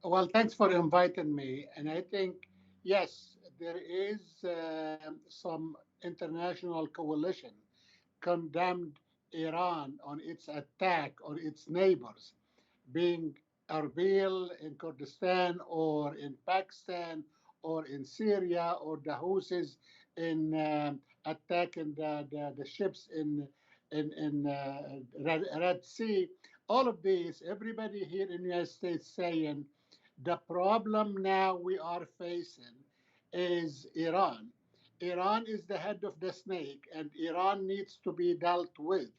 Well, thanks for inviting me. And I think, yes, there is some international coalition condemned Iran on its attack on its neighbors, being Erbil in Kurdistan or in Pakistan or in Syria or the Houthis in attacking the ships in Red Sea. All of these, everybody here in the United States saying the problem now we are facing is Iran. Iran is the head of the snake, and Iran needs to be dealt with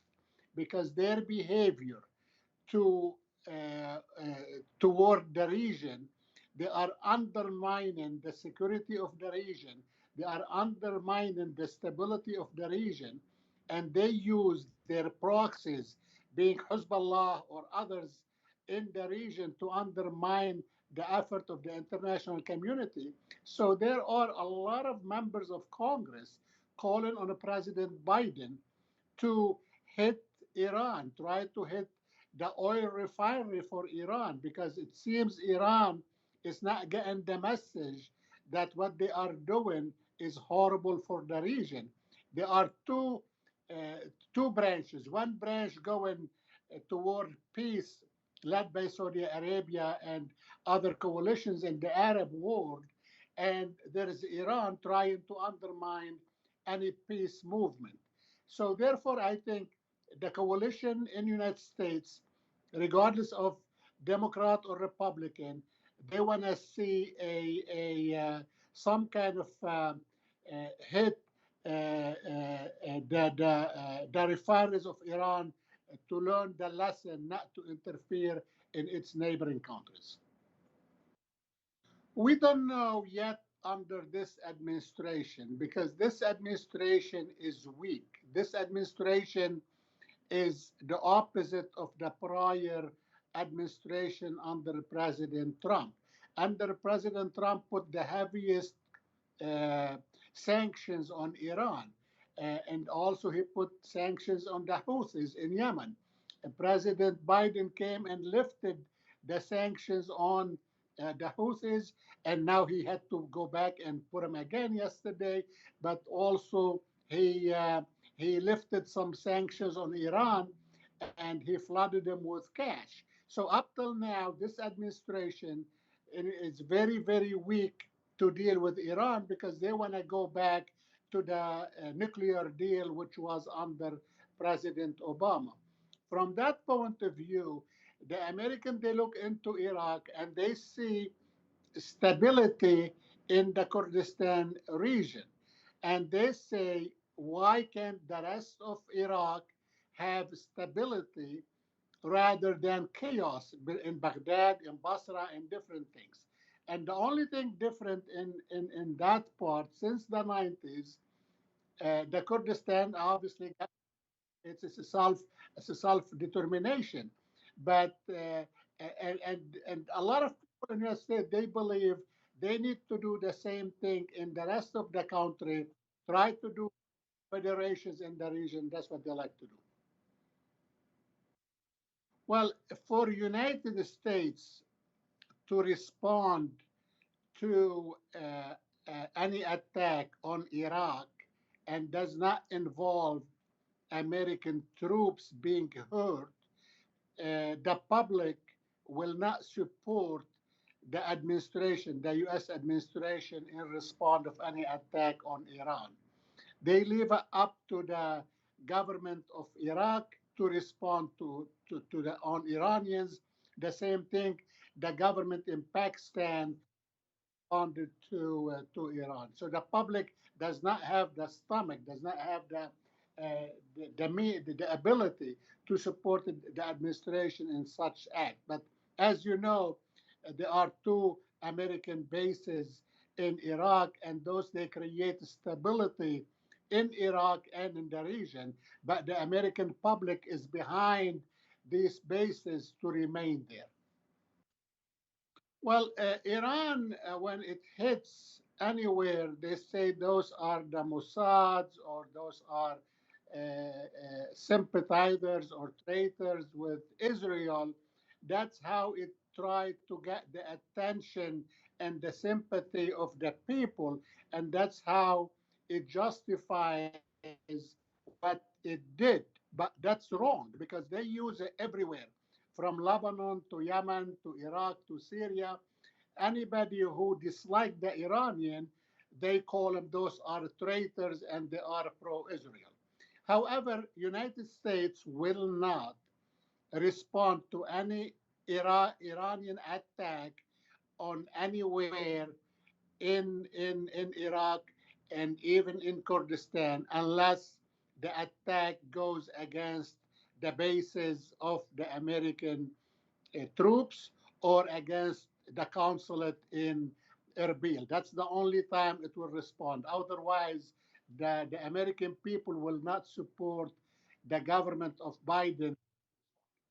because their behavior to toward the region, they are undermining the security of the region. They are undermining the stability of the region, and they use their proxies, being Hezbollah or others in the region, to undermine the effort of the international community. So there are a lot of members of Congress calling on President Biden to hit Iran, try to hit the oil refinery for Iran, because it seems Iran is not getting the message that what they are doing is horrible for the region. There are uh, two branches. One branch going toward peace, led by Saudi Arabia and other coalitions in the Arab world, and there is Iran trying to undermine any peace movement. So therefore, I think the coalition in the United States, regardless of Democrat or Republican, they want to see some kind of hit the refineries of Iran to learn the lesson not to interfere in its neighboring countries. We don't know yet under this administration because this administration is weak. This administration is the opposite of the prior administration under President Trump. Under President Trump put the heaviest uh, sanctions on Iran, and also he put sanctions on the Houthis in Yemen. President Biden came and lifted the sanctions on the Houthis, and now he had to go back and put them again yesterday. But also he lifted some sanctions on Iran, and he flooded them with cash. So up till now, this administration is very, very weak to deal with Iran because they want to go back to the nuclear deal, which was under President Obama. From that point of view, the Americans, they look into Iraq and they see stability in the Kurdistan region. And they say, why can't the rest of Iraq have stability rather than chaos in Baghdad, in Basra, and different things? And the only thing different in that part since the 90s, the Kurdistan obviously it's a self determination, but and a lot of people in the United States they believe they need to do the same thing in the rest of the country, try to do federations in the region. That's what they like to do. Well, for United States to respond to any attack on Iraq and does not involve American troops being hurt, the public will not support the administration, the U.S. administration, in response of any attack on Iran. They leave it up to the government of Iraq to respond to the on Iranians. The same thing, the government in Pakistan responded to Iran. So the public does not have the stomach, does not have the ability to support the administration in such act. But as you know, there are two American bases in Iraq, and those they create stability in Iraq and in the region. But the American public is behind these bases to remain there. Well, Iran, when it hits anywhere, they say those are the Mossads or those are sympathizers or traitors with Israel. That's how it try to get the attention and the sympathy of the people, and that's how it justifies what it did. But that's wrong because they use it everywhere, from Lebanon to Yemen to Iraq to Syria. Anybody who dislike the Iranian, they call them those are traitors and they are pro-Israel. However, United States will not respond to any Iranian attack on anywhere in Iraq and even in Kurdistan unless the attack goes against the bases of the American troops or against the consulate in Erbil. That's the only time it will respond. Otherwise, the American people will not support the government of Biden